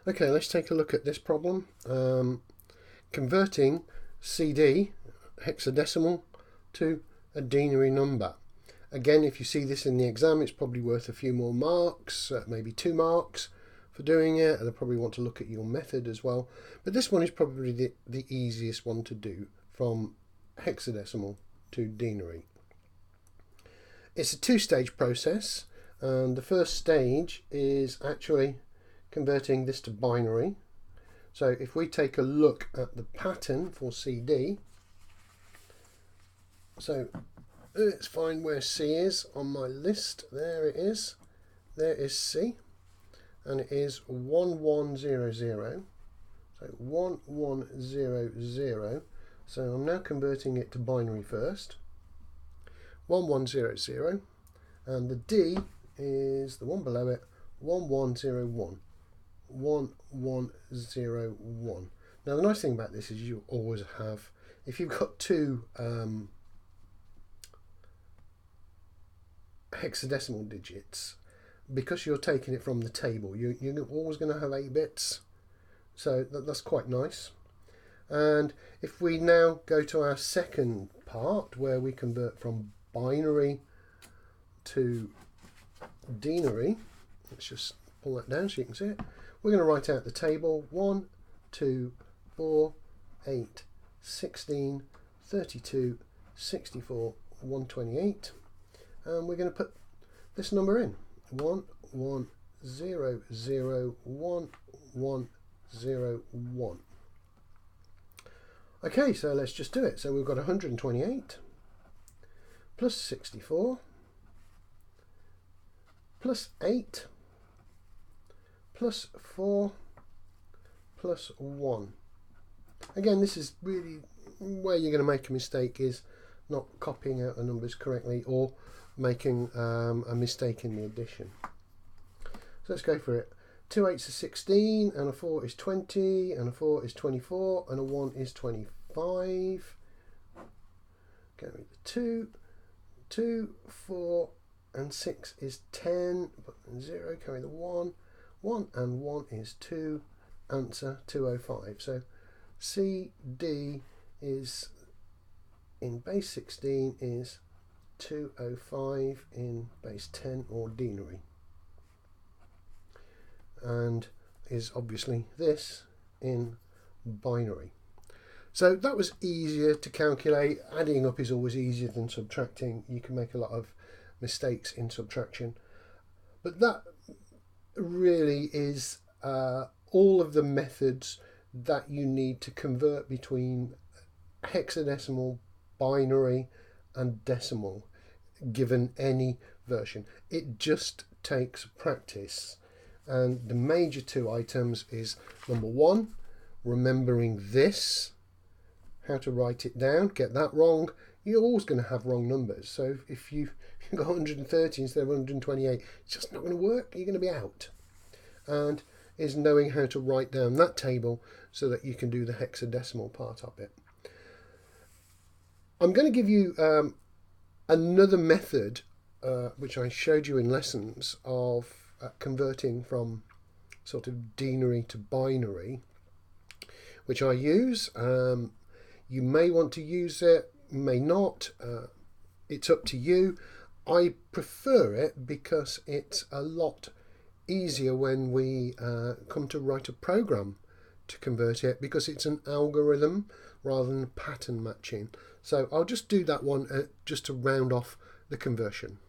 Okay, let's take a look at this problem. Converting CD, hexadecimal, to a denary number. Again, if you see this in the exam, it's probably worth a few more marks, maybe 2 marks for doing it. They'll probably want to look at your method as well. But this one is probably the easiest one to do, from hexadecimal to denary. It's a 2-stage process, and the first stage is actually converting this to binary. So if we take a look at the pattern for CD, so let's find where C is on my list. There it is. There is C, and it is 1100. So 1100. So I'm now converting it to binary first. 1100, and the D is the one below it, 1101. 1101. Now the nice thing about this is you always have, if you've got 2 hexadecimal digits, because you're taking it from the table, you're always going to have 8 bits, so that's quite nice. And if we now go to our second part, where we convert from binary to denary, let's just pull that down so you can see it. We're going to write out the table: 1, 2, 4, 8, 16, 32, 64, 128, and we're going to put this number in: 11001101. Okay, so let's just do it. So we've got 128 plus 64 plus 8 plus 4 plus 1. Again, this is really where you're going to make a mistake, is not copying out the numbers correctly or making a mistake in the addition. So let's go for it. 2 8s are 16, and a 4 is 20, and a 4 is 24, and a 1 is 25. Go with the 2, 2, 4, and 6 is 10. Put 0, carry the 1. 1 and 1 is 2. Answer 205. So CD is in base 16 is 205 in base 10 or denary, and is obviously this in binary. So that was easier to calculate. Adding up is always easier than subtracting. You can make a lot of mistakes in subtraction, but that really is all of the methods that you need to convert between hexadecimal, binary and decimal, given any version. It just takes practice, and the major 2 items is, number 1, remembering this, how to write it down. Get that wrong, you're always going to have wrong numbers. So if you've got 130 instead of 128, it's just not going to work. You're going to be out. And is knowing how to write down that table so that you can do the hexadecimal part of it. I'm going to give you another method which I showed you in lessons of converting from sort of denary to binary, which I use. You may want to use it, may not. It's up to you. I prefer it because it's a lot easier when we come to write a program to convert it, because it's an algorithm rather than pattern matching. So I'll just do that one just to round off the conversion.